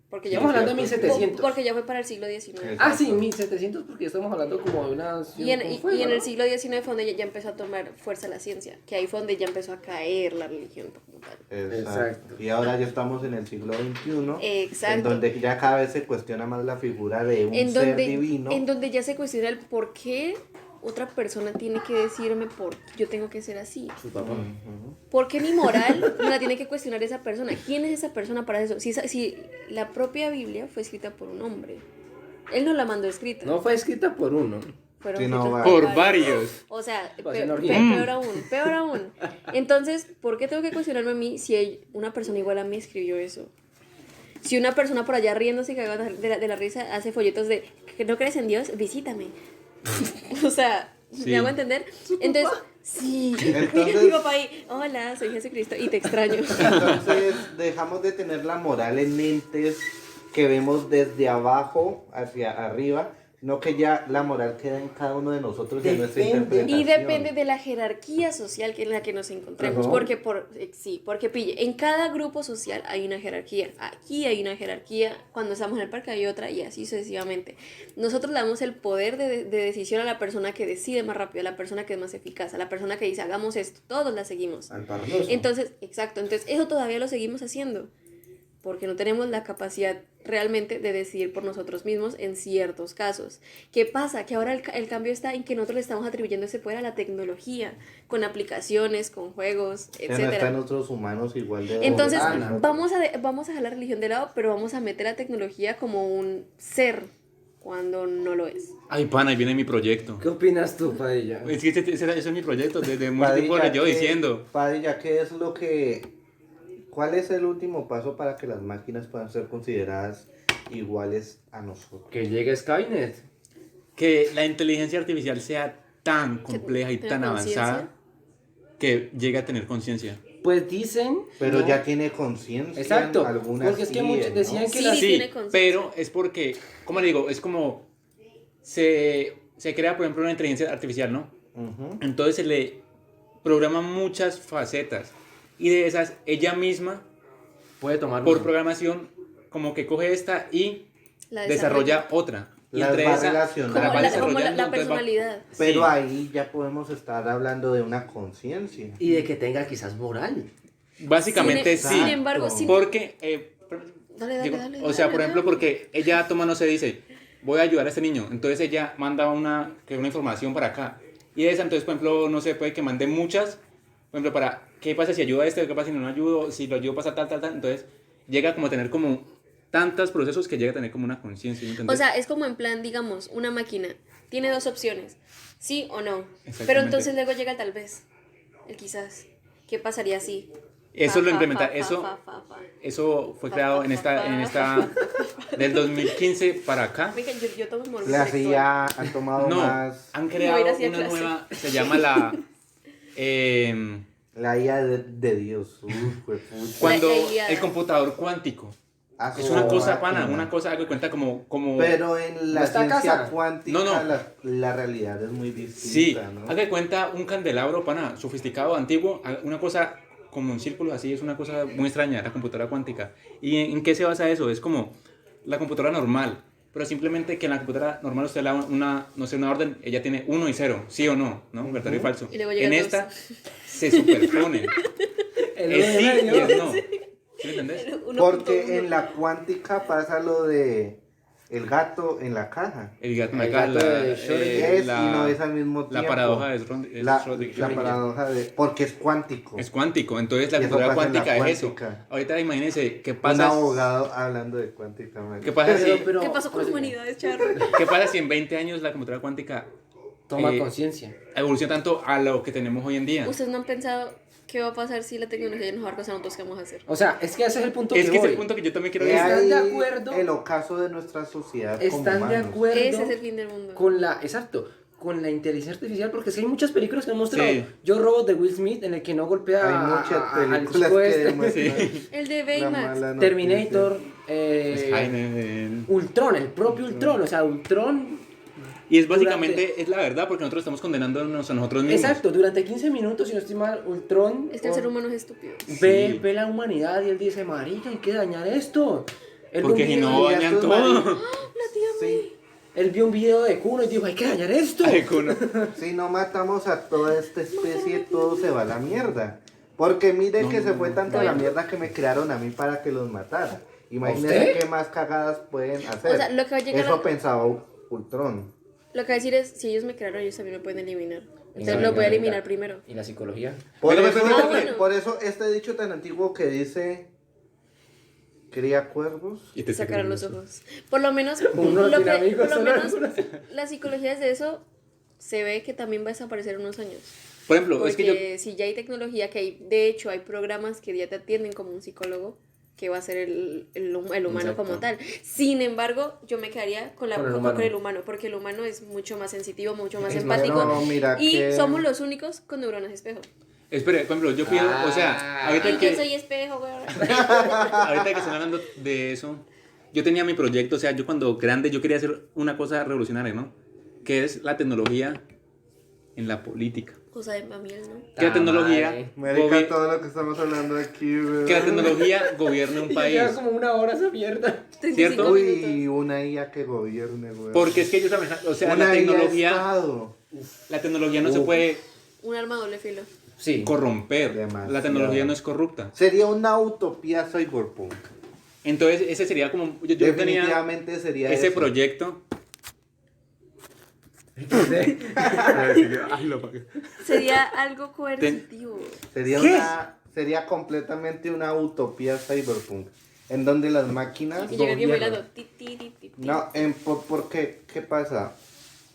Porque ya, Estamos hablando de Sí, 1700. porque ya fue para el siglo XIX. Ah, sí, 1700 porque estamos hablando como de una... Y en el siglo XIX fue donde ya empezó a tomar fuerza la ciencia, que ahí fue donde ya empezó a caer la religión como tal. Exacto. Y ahora ya estamos en el siglo XXI. Exacto. En donde ya cada vez se cuestiona más la figura de un En ser donde, divino. en donde ya se cuestiona el por qué otra persona tiene que decirme por qué yo tengo que ser así. Su papá. ¿Por qué mi moral me la tiene que cuestionar esa persona? ¿Quién es esa persona para eso? Si la propia Biblia fue escrita por un hombre. Él no la mandó escrita. No fue escrita por uno. Fueron Sí, no, hechos va. Por varios. O sea, Va a ser una orgía. peor aún, peor aún. Entonces, ¿por qué tengo que cuestionarme a mí si una persona igual a mí escribió eso? Si una persona por allá riéndose y cagada de la risa hace folletos de que no crees en Dios, visítame. O sea, Sí. ¿me hago entender? Entonces, sí. Entonces- Mi papá ahí, hola, soy Jesucristo y te extraño. Entonces dejamos de tener la moral en entes que vemos desde abajo hacia arriba, sino que ya la moral queda en cada uno de nosotros y en nuestra Depende. interpretación. Y depende de la jerarquía social en la que nos encontremos. Ajá. Porque pille, en cada grupo social hay una jerarquía. Aquí hay una jerarquía, cuando estamos en el parque hay otra y así sucesivamente. Nosotros le damos el poder de decisión a la persona que decide más rápido, a la persona que es más eficaz, a la persona que dice hagamos esto, todos la seguimos. Al parloso. Entonces, exacto, entonces eso todavía lo seguimos haciendo. Porque no tenemos la capacidad realmente de decidir por nosotros mismos en ciertos casos. ¿Qué pasa? Que ahora el cambio está en que nosotros le estamos atribuyendo ese poder a la tecnología, con aplicaciones, con juegos, Ya no están etcétera. otros humanos igual de... Entonces, Ah, no. vamos a dejar la religión de lado, pero vamos a meter la tecnología como un ser cuando no lo es. Ay, pana, ahí viene mi proyecto. ¿Qué opinas tú, Padilla? Es que ese es mi proyecto, desde mucho tiempo le llevo diciendo. Padilla, ¿qué es lo que... ¿Cuál es el último paso para que las máquinas puedan ser consideradas iguales a nosotros? Que llegue Skynet. Que la inteligencia artificial sea tan compleja y tenga tan conciencia. avanzada que llegue a tener conciencia. Pues dicen. Pero ¿no? ya tiene conciencia. Exacto, Algunas porque es que sí, muchos ¿no? decían que Sí, las. Sí, tiene conciencia. pero es porque, ¿cómo le digo? Es como se crea, por ejemplo, una inteligencia artificial, ¿no? Ujú. Entonces se le programan muchas facetas y de esas ella misma, Puede tomar por uso. programación, como que coge esta y La desarrolla otra. Y Las entre va esa, relacionando. Como las va la desarrollando, entonces va- personalidad. Pero Sí. ahí ya podemos estar hablando de una conciencia. Y de que tenga quizás moral. Básicamente Sin sí. embargo, sin- Porque, Dale, digo, dale, o sea, dale, por ejemplo, dale. porque ella toma, no sé, dice, voy a ayudar a este niño. Entonces ella manda una información para acá. Y de esa, entonces, por ejemplo, no sé, puede que mande muchas. Por ejemplo, para, ¿qué pasa si ayuda a este? ¿Qué pasa si no lo ayudo? Si lo ayudo pasa tal, tal, tal. Entonces llega como a tener como tantos procesos que llega a tener como una conciencia. ¿me O entendés? sea, es como en plan, digamos, una máquina tiene dos opciones, sí o no. Exactamente. Pero entonces luego llega el tal vez, el quizás. ¿Qué pasaría si? Eso lo implementa, fa, eso- fa, fa, fa. Eso fue creado en esta del 2015 para acá. Oigan, yo tomo morbo La sexual. CIA han tomado No, más han voy a creado ir hacia una clase. nueva, se llama la... la IA de Dios. Uf, juepucha. cuando La IA. el computador cuántico. Ah, Es una como cosa, pana, máquina. una cosa que cuenta como... Pero en la ¿No está ciencia casa? cuántica No, no. La realidad es muy Sí, distinta, ¿no? haga de cuenta un candelabro, pana, sofisticado, antiguo, una cosa como un círculo así, es una cosa muy extraña, la computadora cuántica. ¿Y en qué se basa eso? Es como la computadora normal, pero simplemente que en la computadora normal usted le da una, no sé, una orden, ella tiene 1 y 0, sí o no, ¿no? Verdadero y falso. Y luego llega En el esta dos. se superponen. El Es sí y medio. es no. ¿Sí me entendés? 1.1. Porque en la cuántica pasa lo de el gato en la caja. El gato, El acá, gato de Schrödinger Es y no es al mismo tiempo. la paradoja de La Schrödinger. paradoja de... Porque es cuántico. Es cuántico, entonces la Y eso computadora pasa en la cuántica es eso. cuántica. Ahorita imagínense, ¿qué Un pasa? abogado hablando de cuántica. man. ¿Qué pasa si, Pero- ¿Qué pasó con oye, humanidades, Charro? qué pasa si en 20 años la computadora cuántica Toma Eh, conciencia. evoluciona tanto a lo que tenemos hoy en día? ¿Ustedes no han pensado qué va a pasar si la tecnología nos abarca a nosotros? ¿Qué vamos a hacer? O sea, es que ese es el punto Es que es voy. el punto que yo también quiero He decir. ¿Están de ahí acuerdo? el ocaso de nuestra sociedad como ¿Están de humanos. acuerdo Ese es el fin del mundo. con la, exacto, con la inteligencia artificial? Porque es que hay muchas películas que han mostrado. Sí. Yo Robot de Will Smith, en el que no golpea Hay a- muchas al películas chico que este. demuestran El de la Baymax. mala noticia. Terminator, Skynet. Ultron, el propio Ultron, o sea, Ultron. Y es básicamente, es la verdad, porque nosotros estamos condenándonos a nosotros mismos. Exacto, durante 15 minutos, si no estoy mal, Ultron Es que el ser humano es estúpido. ve, Sí. ve la humanidad y él dice, marica, hay que dañar esto. Él Porque vio si un no video- dañan estos todo. Sí. Él vio un video de Kuno y dijo, hay que dañar esto. Ay, Kuno. Si no matamos a toda esta especie, todo se va a la mierda. Porque mire que se fue tanto a la mierda que me crearon a mí para que los matara. Imagínense usted? qué más cagadas pueden hacer. O sea, lo que va a llegar Eso a- pensaba Ultron. Lo que va a decir es, si ellos me crearon, ellos también me pueden eliminar. Entonces Venga, lo venga, voy a venga. eliminar primero. ¿Y la psicología? Por, Pero, eso, pero, pero- por eso este dicho tan antiguo que dice, cría cuervos. Y te Sacaron los ojos. Por lo menos, Uno lo tiene que- amigos, por lo solo menos algunos. la psicología es de eso, se ve que también va a desaparecer en unos años. Por ejemplo, Porque es que yo... si ya hay tecnología, que hay, de hecho hay programas que ya te atienden como un psicólogo, que va a ser el humano Exacto. como tal. Sin embargo, yo me quedaría con Con el humano. con el humano, porque el humano es mucho más sensitivo, mucho más Es más empático. No, mira y que- somos los únicos con neuronas espejo. Espere, por ejemplo, yo pido, o sea, Y ahorita yo que, soy espejo, güey. ahorita que están hablando de eso, yo tenía mi proyecto, o sea, yo cuando grande yo quería hacer una cosa revolucionaria, ¿no? Que es la tecnología en la política. Cosa de mamiel, ¿no? Que la tecnología, madre. Marica, todo lo que estamos hablando aquí, weón. que la tecnología gobierne un Y país. lleva como una hora esa mierda. 35 Uy, minutos. una IA que gobierne, weón. Porque es que ellos también, o sea, una la IA tecnología, Estado. la tecnología no se Uf. puede Un arma de doble filo. Sí. corromper. Demasiado. La tecnología no es corrupta. Sería una utopía cyberpunk. Entonces, ese sería como, yo tenía Definitivamente sería ese eso. proyecto. Sería algo coercitivo. Sería completamente una utopía cyberpunk. En donde las máquinas... Y llega alguien gobierno. bailando. Ti, ti, ti, ti, ti. No, porque, ¿qué pasa?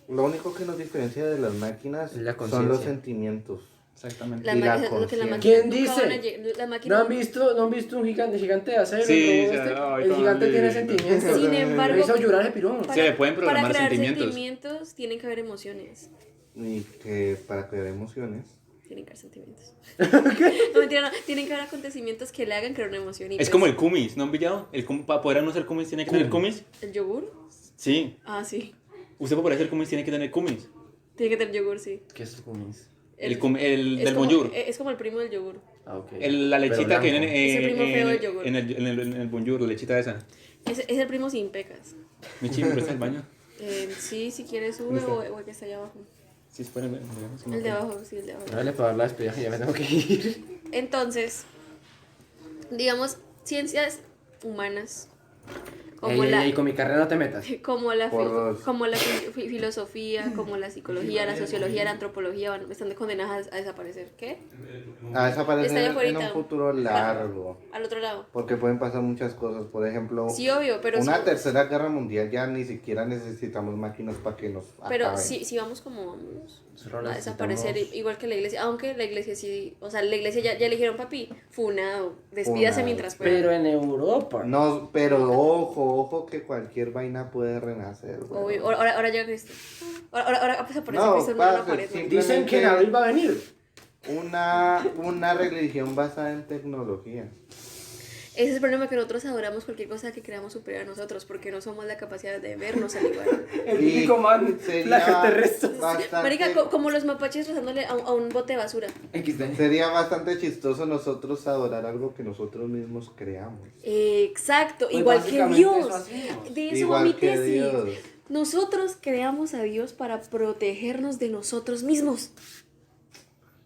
Lo único que nos diferencia de las máquinas Es la son los conciencia. sentimientos. Exactamente. La Y la máquina- lo que la conciencia. máquina ¿Quién nunca dice? van a lleg- la máquina- ¿No han visto un gigante de acero? Sí, el robot sí, este? ay, El tan gigante tiene lindo. sentimientos. Sin Me embargo, hizo llorar el pirón. Se le pueden programar para crear sentimientos. tienen que haber emociones. Y que para crear emociones. Tienen que haber sentimientos. No, mentira, no. Tienen que haber acontecimientos que le hagan crear una emoción. Y Es pues, como el kumis, ¿no han pillado? Para poder no hacer kumis tiene que tener kumis. ¿El yogur? Sí. Ah, sí. Usted para poder hacer kumis tiene que tener kumis. Tiene que tener yogur, sí. ¿Qué es kumis? El es del como- bonjour. Es como el primo del yogur. Ah, ok. La lechita que Pero viene Es el primo feo del yogur. en el bonjour, la lechita esa. Es el primo sin pecas. Mi chico, ¿presta el baño? Sí, si quieres sube o el que está allá abajo. Sí, espérenme. El de abajo, sí, el de abajo. Dale para dar la despedida que ya me tengo que ir. Entonces, digamos, ciencias humanas, como Ey, ey, la, ey, con mi carrera no te metas. como la, Por dos. como la filosofía, como la psicología, la sociología, la antropología, están condenadas a desaparecer. ¿Qué? A desaparecer Está allá en afuerita. un futuro largo. Al otro lado. Porque pueden pasar muchas cosas. Por ejemplo, Sí, obvio, pero una si, tercera guerra mundial ya ni siquiera necesitamos máquinas para que nos pero acaben. si vamos como vamos Solo a desaparecer necesitamos- igual que la iglesia, aunque la iglesia sí, o sea, la iglesia ya le dijeron, papi, funado, despídase Funado. mientras pueda. Pero en Europa. No, pero ojo que cualquier vaina puede renacer. güey. Obvio, ahora llega Cristo. Ahora pues aparece No, Cristo en una parce, pared. ¿no? sí. Dicen que en abril va a venir. Una religión basada en tecnología. Ese es el problema, que nosotros adoramos cualquier cosa que creamos superior a nosotros, porque no somos la capacidad de vernos al igual. El Y típico man, sería la terrestre. bastante- Marica, como los mapaches rozándole a un bote de basura. XD. Sería bastante chistoso nosotros adorar algo que nosotros mismos creamos. Exacto, Pues igual que básicamente Dios. eso hacemos. De eso va Igual mi que tesis. Dios. Nosotros creamos a Dios para protegernos de nosotros mismos.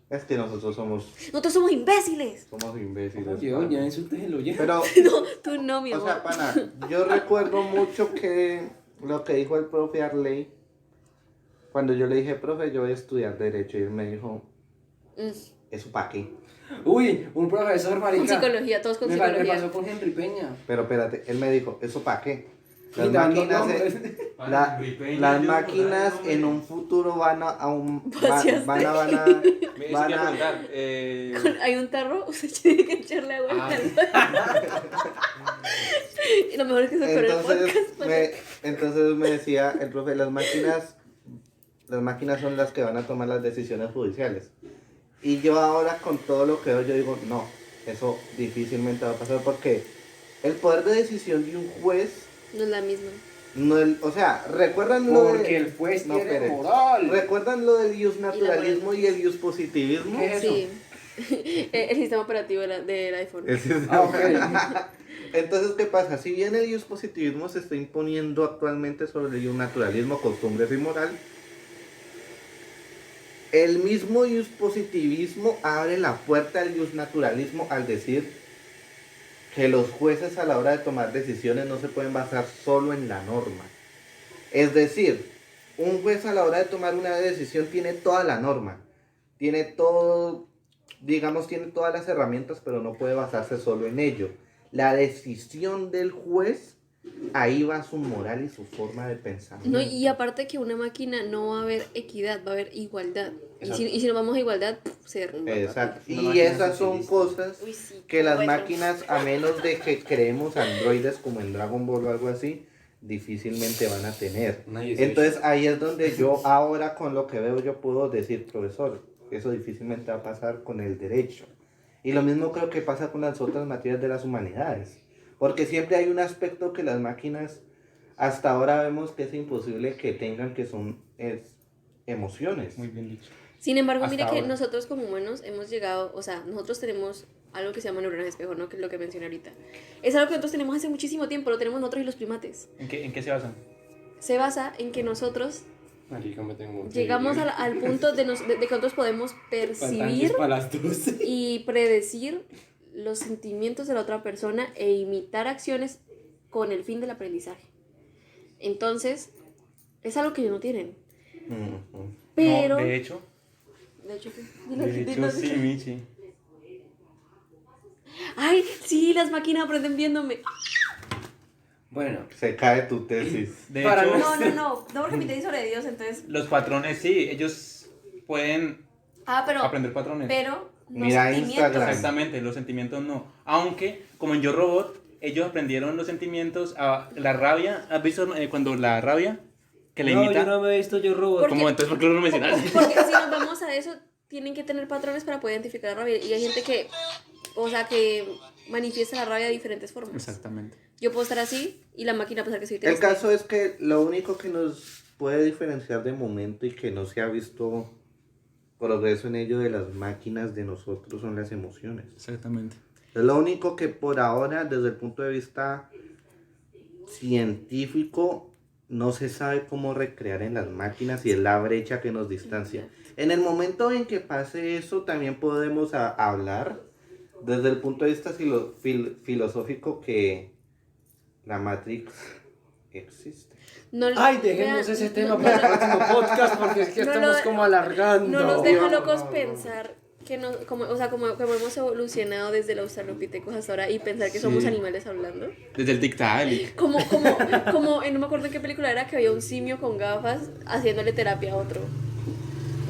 Es que nosotros somos Nosotros somos imbéciles. imbéciles. Yo, pana. ya insultes el oyente. Pero, No, tú no, mi o amor. sea, pana, yo recuerdo mucho que lo que dijo el profe Arley, cuando yo le dije, profe, yo voy a estudiar Derecho, y él me dijo, Mm. ¿eso para qué? Uy, un profesor, marica. Con psicología, todos con me psicología. pasó con Henry Peña. Pero espérate, él me dijo, ¿eso para qué? Las Y dando máquinas, nombres. las máquinas en un futuro van a Vaciaste. van a Hay un tarro, usted tiene que echarle agua Ah. al Y lo mejor es que se corre el podcast. entonces me decía el profe, las máquinas son las que van a tomar las decisiones judiciales. Y yo ahora con todo lo que veo, yo digo, no, eso difícilmente va a pasar porque el poder de decisión de un juez, No es la misma. no o sea, ¿recuerdan lo Porque el juez tiene espere. moral. ¿Recuerdan lo del naturalismo y el positivismo? ¿Qué es eso? Sí. El sistema operativo del iPhone. Ah, ok. Entonces, ¿qué pasa? Si bien el positivismo se está imponiendo actualmente sobre el naturalismo, costumbres y moral, el mismo positivismo abre la puerta al naturalismo al decir que los jueces a la hora de tomar decisiones no se pueden basar solo en la norma. Es decir, un juez a la hora de tomar una decisión tiene toda la norma, tiene todo, digamos, tiene todas las herramientas, pero no puede basarse solo en ello. La decisión del juez ahí va su moral y su forma de pensar. No, y aparte que una máquina no va a haber equidad, va a haber igualdad. Y si nos vamos a igualdad, se derrumba. Exacto. Una Y máquina esas son socialista. cosas Uy, sí, que las bueno. máquinas, a menos de que creemos androides como en Dragon Ball o algo así, difícilmente van a tener. Una 18. Entonces ahí es donde yo ahora con lo que veo yo puedo decir, profesor, eso difícilmente va a pasar con el derecho. Y lo mismo creo que pasa con las otras materias de las humanidades. Porque siempre hay un aspecto que las máquinas hasta ahora vemos que es imposible que tengan, que son emociones. Muy bien dicho. Sin embargo, Hasta mire que ahora. nosotros como humanos hemos llegado, o sea, nosotros tenemos algo que se llama neuronas de espejo, ¿no? Que es lo que mencioné ahorita. Es algo que nosotros tenemos hace muchísimo tiempo, lo tenemos nosotros y los primates. ¿En qué se basan? Se basa en que nosotros Marica, me tengo que llegamos ir. al punto de que nosotros podemos percibir Para las 12. y predecir los sentimientos de la otra persona e imitar acciones con el fin del aprendizaje. Entonces, es algo que ellos no tienen. Ujú. Pero... No, de hecho, ¿qué? de hecho sí, Michi. Ay, sí, las máquinas aprenden viéndome. Bueno, Se cae tu tesis. De Para hecho, No, porque mi tesis sobre Dios, entonces... los patrones sí, ellos pueden Pero aprender patrones. no Mira sentimientos. Instagram. Exactamente, los sentimientos no. Aunque, como en Yo Robot, ellos aprendieron los sentimientos, la rabia. ¿Has visto cuando la rabia que le no, imita? yo no me he visto Yo Robot. ¿Por Como entonces, ¿por qué no lo mencionaste? Porque si nos vamos a eso, tienen que tener patrones para poder identificar la rabia. Y hay gente que, que manifiesta la rabia de diferentes formas. Exactamente. Yo puedo estar así y la máquina pensar que soy El triste. caso es que lo único que nos puede diferenciar de momento y que no se ha visto progreso en ello de las máquinas de nosotros son las emociones. Exactamente. Es lo único que por ahora, desde el punto de vista científico, no se sabe cómo recrear en las máquinas y es la brecha que nos distancia. En el momento en que pase eso, también podemos hablar desde el punto de vista filosófico que la Matrix existe. Ay, dejemos ese tema para el próximo podcast porque es que no estamos lo- como alargando. No nos deja No, locos no. pensar que no, como hemos evolucionado desde los australopithecus hasta ahora y pensar que Sí. somos animales hablando. Desde el Tiktaalik. Como no me acuerdo en qué película era que había un simio con gafas haciéndole terapia a otro.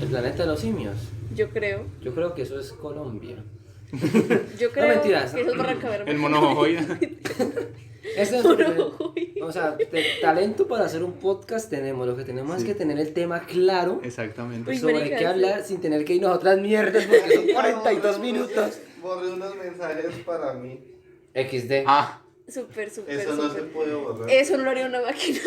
El planeta de los simios. Yo creo. Yo creo que eso es Colombia. Yo creo mentiras. que eso es Barranca Bermeja. El monojojoy. Ese es o sea, talento para hacer un podcast tenemos. Lo que tenemos es que tener el tema claro Exactamente. Uy, sobre marica, qué sí. hablar sin tener que irnos a otras mierdas porque son 42 minutos. Borré unos mensajes para mí. XD. Ah, Súper. Eso no se puede borrar. Eso no lo haría una máquina.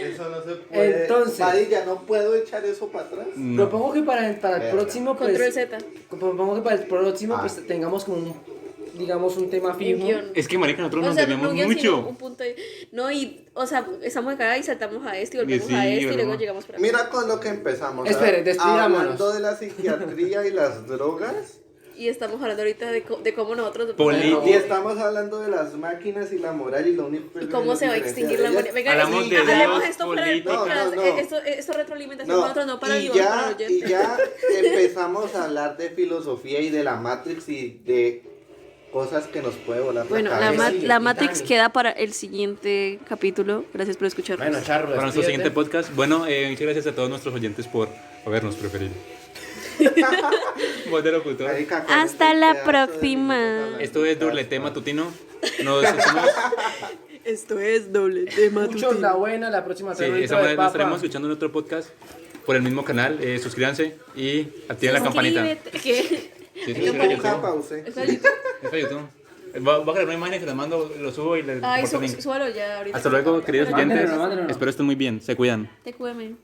Eso no se puede. Entonces- Padilla, ¿no puedo echar eso para atrás? no. Propongo que para el Verga. próximo, pues, Control Z. propongo que para el próximo, Ah. pues, tengamos como un tema Un fijo. guión. Es que, marica, nosotros O nos sea, debemos no un guión, sino mucho. un punto de... No, estamos acá y saltamos a este y volvemos Sí, a este y volvemos. luego llegamos para acá. Mira con lo que empezamos. Espere, despidámonos. Hablando de la psiquiatría y las drogas. Y estamos hablando ahorita de cómo nosotros... Política. Y estamos hablando de las máquinas y la moral y lo único que ¿Y cómo se va a extinguir la humanidad? humanidad? Venga, Hablamos de hablemos Dios, esto fuera del política. podcast. No, no. Esto es retroalimentación para nosotros, no para y Dios, para ya, el y oyente. ya empezamos a hablar de filosofía y de la Matrix y de cosas que nos puede volar Bueno, la la, cabeza. Sí, la Matrix Titanic. queda para el siguiente capítulo. Gracias por escucharnos. Bueno, Charro, Para nuestro despídete. siguiente podcast. Bueno, muchas gracias a todos nuestros oyentes por habernos preferido. Voz de locutor. Marica, con Hasta este la pedazo de próxima. minutos Esto es Doble Matutino. Nos estamos, Esto es doble tema. Muchos la buena, la próxima sí, traigo estamos- de nos papa. estaremos escuchando en otro podcast por el mismo canal. Suscríbanse y activen la campanita. Suscríbete, ¿qué? Sí, Y sí, es para nunca YouTube. pausé. Está en YouTube. Es para YouTube. Voy a crear una imagen y se las mando, lo subo y les Ay, corto el link. súbalo ya ahorita. Hasta luego, queridos Mándenlo, oyentes. mándenlo. Espero estén muy bien. Se cuidan. Te cueme.